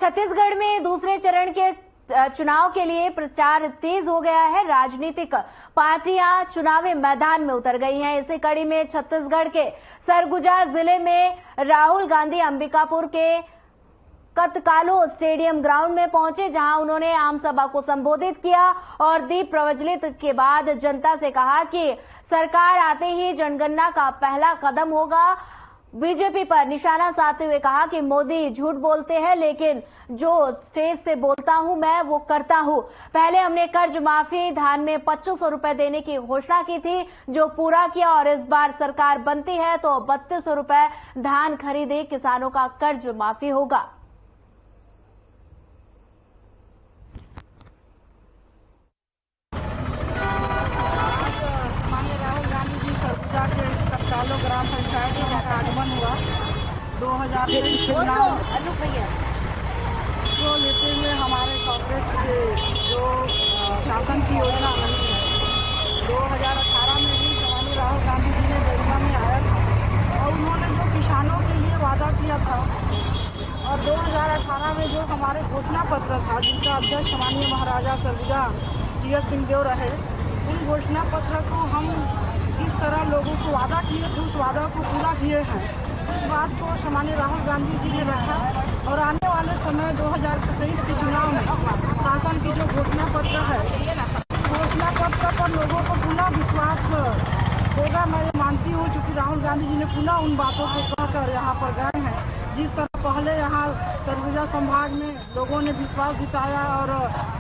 छत्तीसगढ़ में दूसरे चरण के चुनाव के लिए प्रचार तेज हो गया है। राजनीतिक पार्टियां चुनावी मैदान में उतर गई हैं। इसी कड़ी में छत्तीसगढ़ के सरगुजा जिले में राहुल गांधी अंबिकापुर के कतकालो स्टेडियम ग्राउंड में पहुंचे, जहां उन्होंने आम सभा को संबोधित किया और दीप प्रज्वलित के बाद जनता से कहा कि सरकार आते ही जनगणना का पहला कदम होगा। बीजेपी पर निशाना साधते हुए कहा कि मोदी झूठ बोलते हैं, लेकिन जो स्टेज से बोलता हूं मैं वो करता हूं। पहले हमने कर्ज माफी, धान में 2500 रुपए देने की घोषणा की थी, जो पूरा किया, और इस बार सरकार बनती है तो 3200 रुपए धान खरीदे, किसानों का कर्ज माफी होगा। कतकालो ग्राम पंचायत का आगमन हुआ 2023 चुनाव को लेते हुए हमारे कांग्रेस के जो शासन की योजना बनी है 2018 में भी जवानी राहुल गांधी जी ने गरिमा में आया था और उन्होंने जो किसानों के लिए वादा किया था और 2018 में जो हमारे घोषणा पत्र था जिसका अध्यक्ष माननीय महाराजा सरगुजा टीएस सिंहदेव रहे, उन घोषणा पत्र को हम इस तरह लोगों को वादा किए थे, उस वादा को पूरा किए हैं। उस बात को सामान्य राहुल गांधी जी ने रखा और आने वाले समय 2023 के चुनाव में शासन की जो घोषणा पत्र है, घोषणा पत्र पर लोगों को पुनः विश्वास होगा। मैं मानती हूँ क्योंकि राहुल गांधी जी ने पुनः उन बातों को कहकर यहाँ पर गए हैं। जिस तरह पहले यहाँ सरगुजा संभाग में लोगों ने विश्वास जताया और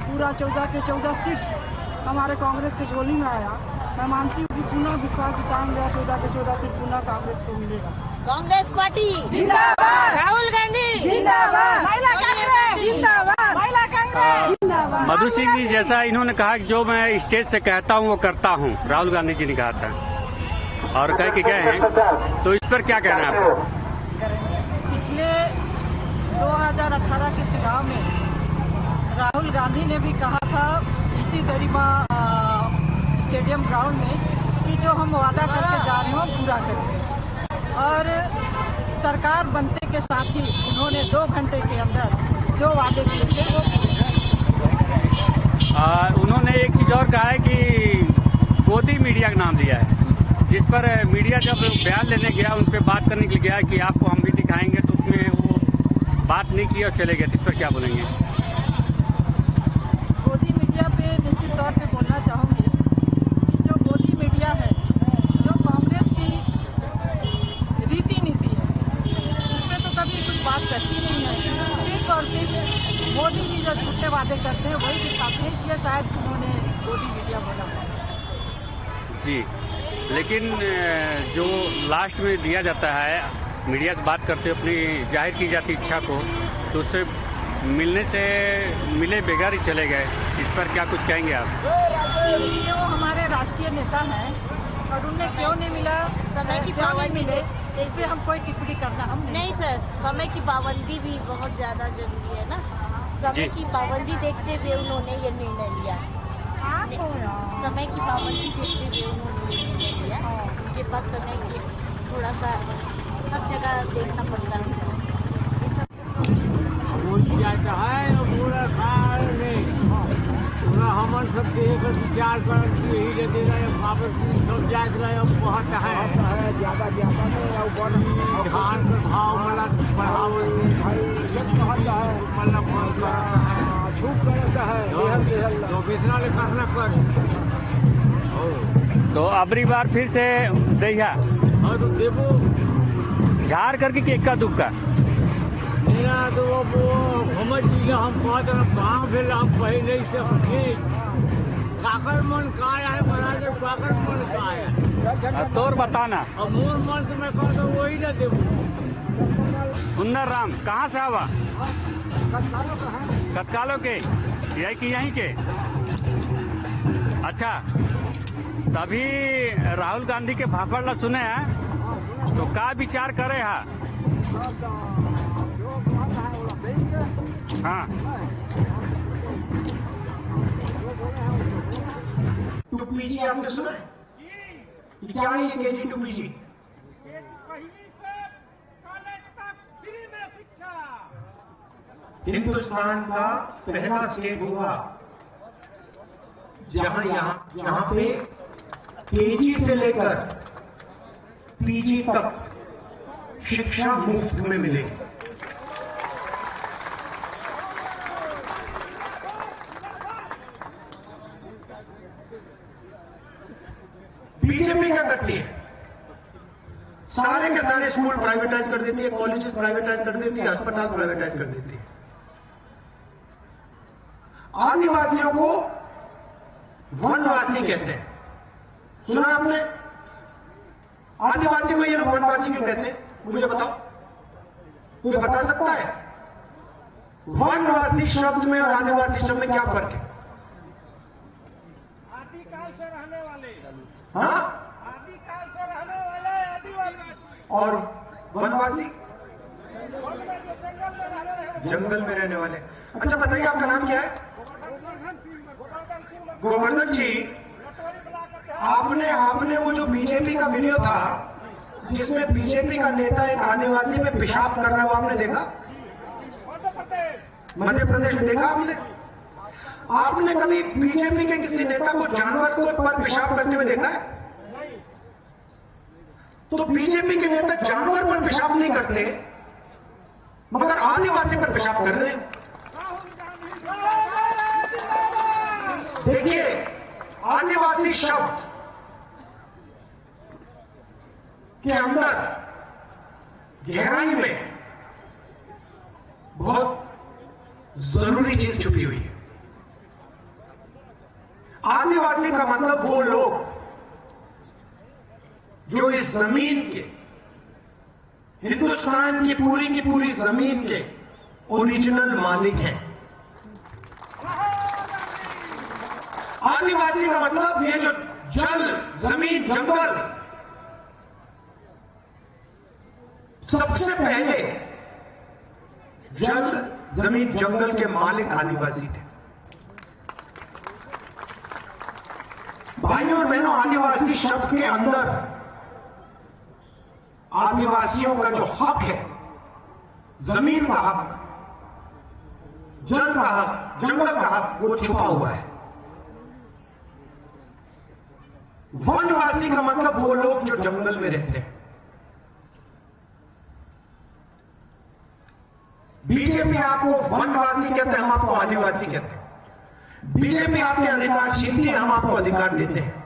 पूरा 14 के 14 सीट हमारे कांग्रेस के झोली में आया, मैं मानती हूँ कि पुनः विश्वास जताएंगे 14 के 14 सीट पुनः कांग्रेस को मिलेगा। कांग्रेस पार्टी जिंदाबाद, राहुल गांधी जिंदाबाद, महिला कांग्रेस जिंदाबाद, महिला कांग्रेस जिंदाबाद। मधु सिंह जी, जैसा इन्होंने कहा कि जो मैं स्टेज से कहता हूँ वो करता हूँ, राहुल गांधी जी ने कहा था और कह के गए हैं, तो इस पर क्या कहना है आपको? पिछले 2018 के चुनाव में राहुल गांधी ने भी कहा था इसी गरिमा स्टेडियम ग्राउंड में कि जो हम वादा करके जा रहे हैं पूरा करेंगे, और सरकार बनते के साथ ही उन्होंने 2 घंटे के अंदर जो वादे किए थे वो उन्होंने एक चीज और कहा है कि गोदी मीडिया का नाम दिया है, जिस पर मीडिया जब बयान लेने गया, उन पर बात करने के लिए गया कि आपको हम भी दिखाएंगे, तो उसमें वो बात नहीं की और चले गए। इस पर क्या बोलेंगे? गोदी मीडिया पे निश्चित तौर पे बोलना चाहूँगी कि जो गोदी मीडिया है, जो कांग्रेस की रीति नीति है, उसमें तो कभी कुछ बात करती नहीं है। सिर्फ और सिर्फ मोदी जी जो झूठे वादे करते हैं वही दिखाते हैं, इसलिए शायद उन्होंने गोदी मीडिया बोला जी। लेकिन जो लास्ट में दिया जाता है, मीडिया से बात करते हुए अपनी जाहिर की जाती इच्छा को, तो उससे मिले बगैर ही चले गए। इस पर क्या कुछ कहेंगे आप? ये वो हमारे राष्ट्रीय नेता हैं और उन्हें क्यों नहीं मिला, समय की क्यों नहीं मिले, इस पर हम कोई टिप्पणी करना हम नहीं सर, समय की पाबंदी भी बहुत ज्यादा जरूरी है ना। समय की पाबंदी देखते हुए उन्होंने ये निर्णय लिया। समय की पाबंदी देखते हुए उन्होंने ये निर्णय लिया। उनके पास समय के थोड़ा सा हर जगह देखना पड़ता है। हमन सबके एक विचार कर यही लगेगा वापस सब जात रहे बहुत है ज्यादा धान का भाव मतलब बढ़ाव छूट करता है तो बेचना ले करना कर। तो अबरी बार फिर से दैया हाँ तो देखो झाड़ करके केक का दुक्का मेरा तो वो समझ लीजिए हम बहुत गाँव भेल हम पहले से काकर मन का है महाराज, काकर मन का है तोर बताना। और मोर मन से मैं कहता वही ना देव। सुंदर राम कहाँ से आवा? कतकालो के, यही कि यहीं के? अच्छा, तभी राहुल गांधी के भाषण सुने हैं, तो का विचार करे है? हाँ, टूपीजी आपने सुना है? क्या है ये केजी टूपीजी? हिंदुस्तान का पहला स्टेट होगा जहां पे केजी से लेकर पीजी तक शिक्षा मुफ्त में मिलेगी। बीजेपी क्या करती है? सारे के सारे स्कूल प्राइवेटाइज कर देती है, कॉलेजेस प्राइवेटाइज कर देती है, अस्पताल प्राइवेटाइज कर देती है। आदिवासियों को वनवासी कहते हैं। सुना आपने? आदिवासी को ये लोग वनवासी क्यों कहते हैं? मुझे बताओ, कोई बता सकता है? वनवासी शब्द में और आदिवासी शब्द में क्या फर्क है? आदिकाल से रहने वाले, हाँ? आदिकाल से रहने वाले आदिवासी, और वनवासी जंगल में रहने वाले। जंगल में रहने वाले। अच्छा बताइए, आपका नाम क्या है? गोवर्धन जी, आपने वो जो बीजेपी का वीडियो था जिसमें बीजेपी का नेता एक आदिवासी पे पेशाब कर रहा है, वो आपने देखा? मध्य प्रदेश में देखा आपने? आपने कभी बीजेपी के किसी नेता को जानवर को पर पेशाब करते हुए देखा है? तो बीजेपी के नेता जानवर पर पेशाब नहीं करते, मगर आदिवासी पर पेशाब कर रहे हैं। देखिए, आदिवासी शब्द के अंदर गहराई में बहुत जरूरी चीज छुपी हुई है। आदिवासी का मतलब वो लोग जो इस जमीन के, हिंदुस्तान की पूरी जमीन के ओरिजिनल मालिक हैं। आदिवासी का मतलब ये जो जल, जमीन, जंगल, सबसे पहले जल, जमीन, जंगल के मालिक आदिवासी थे। भाइयों और बहनों, आदिवासी शब्द के अंदर आदिवासियों का जो हक है, जमीन का हक, जल का हक, जंगल का हक, वो छुपा हुआ है। वनवासी का मतलब वो लोग जो जंगल में रहते हैं। बीजेपी आपको वनवासी कहते हैं, हम आपको आदिवासी कहते हैं। बीजेपी आपके अधिकार छीनती है, हम आपको अधिकार देते हैं।